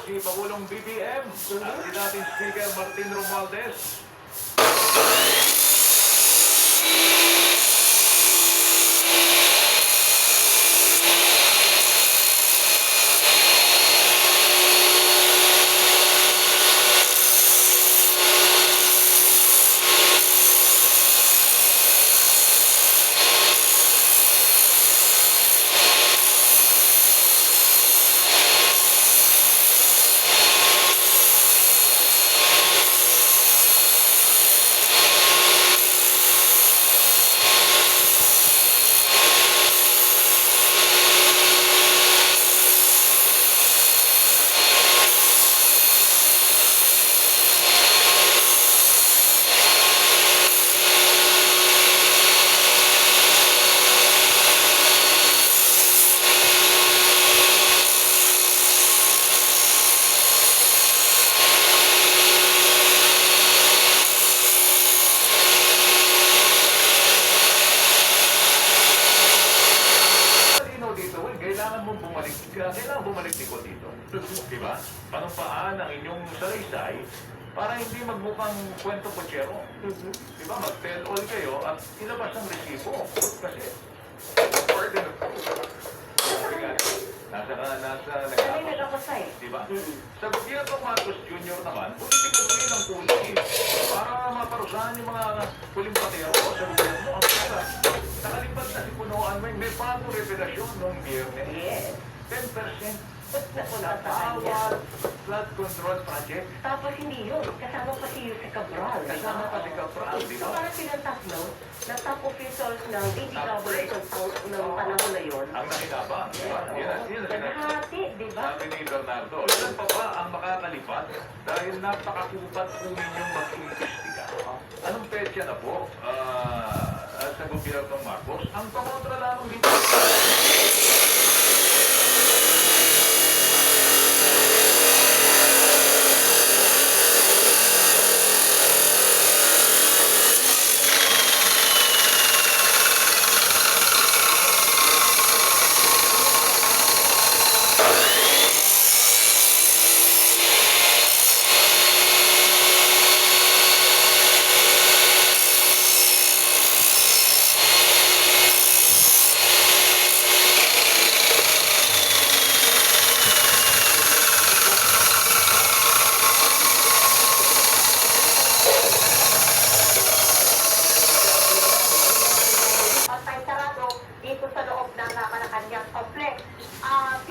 si Pangulong BBM at si dating Speaker Martin Romualdez. Kailangan bumalik dito. Diba? Panumpaan ang inyong salaysay para hindi magmukhang kwento pochero. Diba? Mag-tell all kayo at ilabas ang resibo. Kasi, burden of proof. Nasa diba? Sa gobyerno Marcos Jr. naman, political will ang tuloy para maparusahan yung mga huling patero sa gobyerno. Ang pera, nakalipat na si Punuan, may bagong revelasyon noong biyernes. Yes. 10% na bawat flood control project. Tapos hindi yun. Kasama pa si Jose Cabral. Kasama pa si Cabral, di So ba? parang silang tatlo na top officials ng DPWH ng panahon na yun. Ang nakinabang, di ba? Yan ang sinasabi. Naghahati, di ba? Sabi ni Bernardo, ilan pa ba ang makakalipat dahil napakakupat po ninyong mag-imbestiga? Anong petsa na po sa gobyerno ng Marcos? Ang pamontra lamang dito.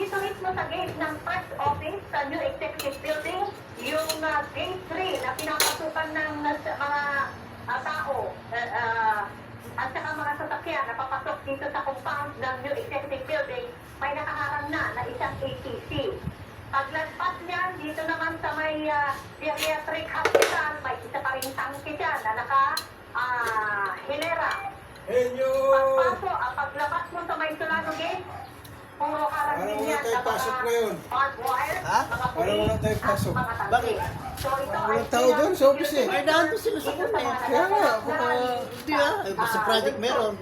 Dito mismo sa gate ng first office sa new executive building, yung gate 3 na pinapasukan ng mga tao at saka mga sasakyan na papasok dito sa compound ng new executive building, may nakaharang na isang ATC. Paglagpas niyan, dito naman sa may geriatric hospital, may isa pa rin tangke dyan na hilera. Pagpasok, paglabas mo sa may Solano gate, puro harang din yan na mga barbed wire, mga pulis, at mga tangke. Bakit? So ito ay Walang tao doon sa office eh. Ay, daan doon sila sa Dito kanya. mga Kaya nga, nagtatrabaho hindi sa project meron.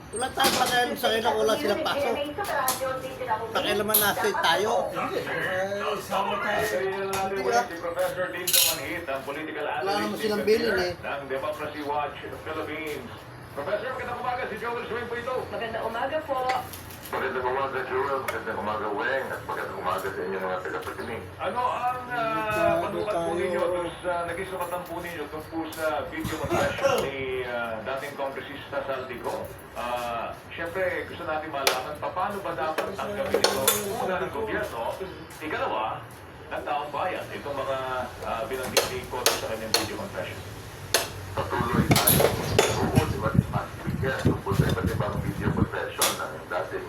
Wala tayong pakialam sa kanila, wala silang pasok. Pakialaman natin tayo. Sama tayo. Si Professor Dean Domanhit, ang political Wala analyst naman silang bilin eh. ng Democracy Watch Philippines. Professor, magandang umaga. Si Joel Swing po ito. Magandang umaga po. Magandang umaga, Joel. Magandang umaga, Weng. At magandang umaga sa inyo mga tagapakinig. Ano ang panukat po ninyo sa naging sukatan po ninyo tungkol sa video confession ni dating kongresista Saldico? Siyempre, gusto natin malaman paano ba dapat tanggapin ito una ng gobyerno, ikalawa, ng taong bayan, itong mga binanggit ni Cotto sa kanyang video confession. Patuloy tayo tuod, iba't ibang bigyan tungkol sa iba't ibang video confession ng dating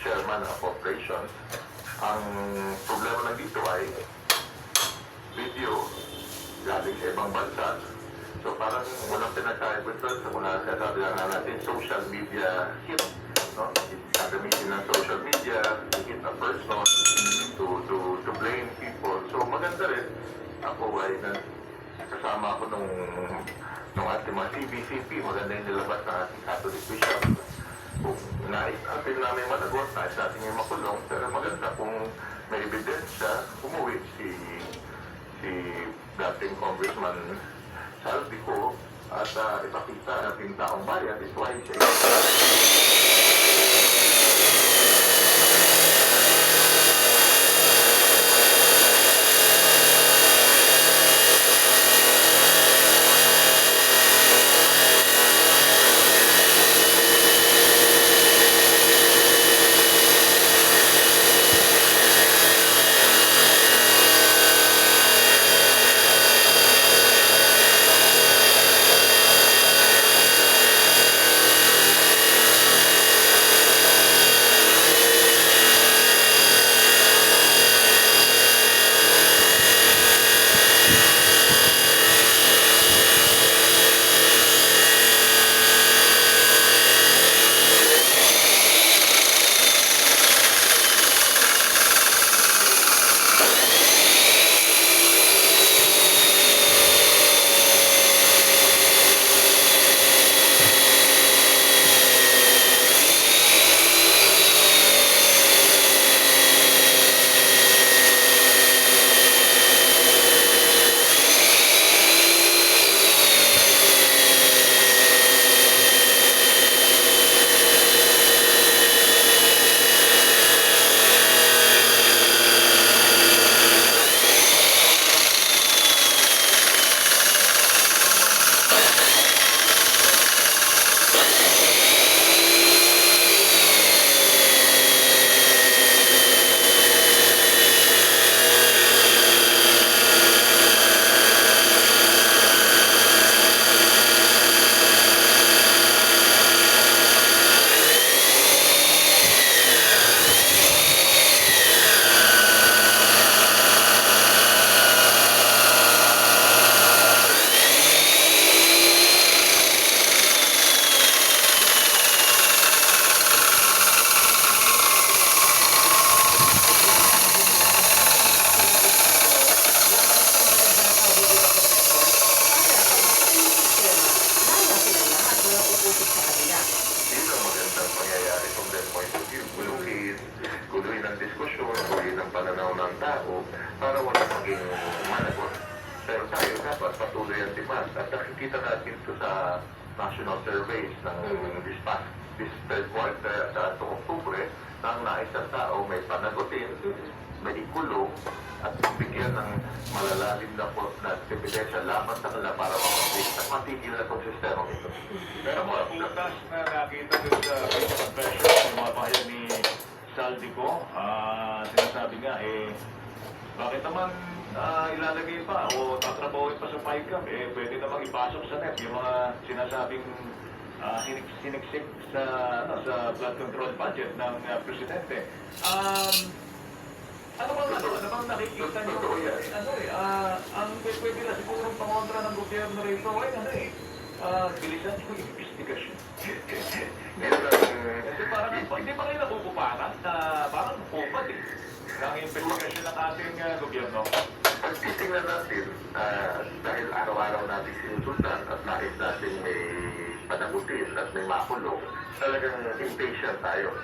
chairman of operations. Ang problema lang dito ay video galing sa ibang bansa. So parang walang pinagkaibutan sa mula sa sabi lang natin social media hit. No? Gagamitin ng social media, hit a person to blame people. So maganda rin. Ako ay kasama ako nung ating mga CBCP, maganda yung nilabas ng ating Catholic Bishop. Kung nais natin namin managot, nais natin yung makulong, pero maganda kung may dating Congressman Saldico at ipakita natin taong bayan is why siya Yun ang magandang pangyayari from their point of view. Guluhin ang diskusyon, guluhin ang pananaw ng tao para wala maging managot. Pero tayo dapat patuloy ang demand at nakikita natin ito sa national surveys ng this third quarter sa Oktubre na ang nais ng tao may panagutin, may ikulong at bigyan ng malalalim na ebidensya laban sa kanila para matigil na itong sistema ito. Pero mga butas na nakita doon sa confession ng mga bayan ni Saldico, sinasabi nga bakit naman ilalagay pa o tatrabawin pa sa PICAM, pwede namang ipasok sa net yung mga sinasabing siniksik sa blood control budget ng presidente. Ano bang nakikita nyo? Ang pwede na sigurong pangontra ng gobyerno rito ay bilisan yung investigasyon. Kasi parang hindi pa kayo nakukuparan na parang kupad ng investigasyon ng ating gobyerno. Pag titingnan natin, dahil araw-araw natin sinusundan at nais natin may panagutin at may makulong, talagang impatient tayo.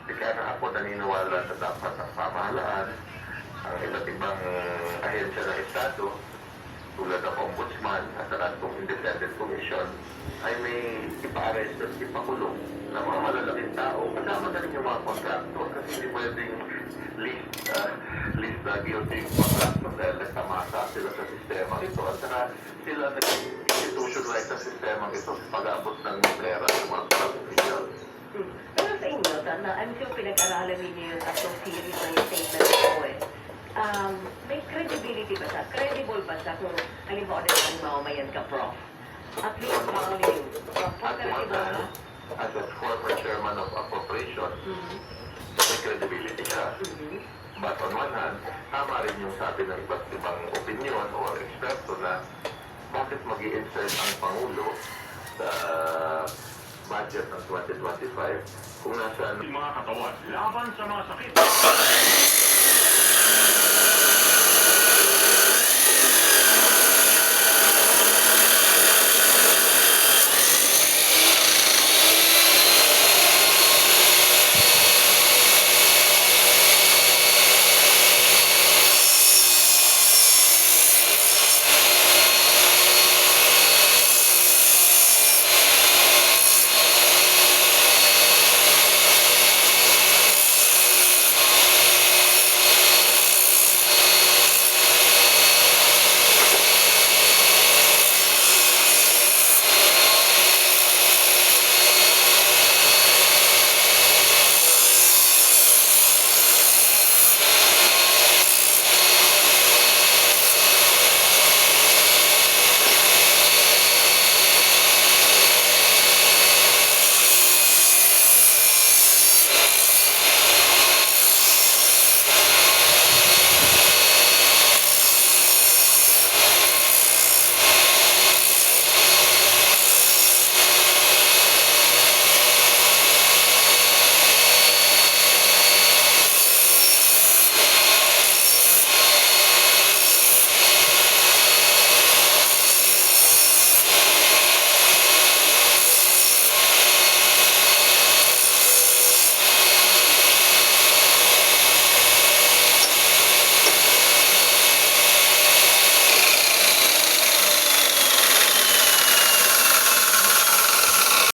Kaya nga ako naniniwala na dapat ang pamahalaan, ang iba't ibang ahensya ng Estado, tulad ng Ombudsman at saka itong Independent Commission, ay may ipa-arrest at ipakulong ng mga malalaking tao. Kasama na rin yung mga contractor kasi hindi pwedeng list na guilty yung contractor dahil nagtamasa sila sa sistema ito at saka sila nag-institutionalize sa sistema ito sa pag-abot ng pera sa mga official. Pero sa inyo, I'm sure pinag-aralan ninyo yung tatlong series ng statement ko may credibility ba siya? Credible ba siya kung halimbawa na ang mamamayan ka, Prof? At least following you. As a former chairman of appropriation, may credibility siya. But on one hand, tama rin yung sabi ng iba't ibang opinion o eksperto na bakit mag-i-insert ang Pangulo sa budget ng 2025 kung nasa Mga katawan, laban sa mga sakit.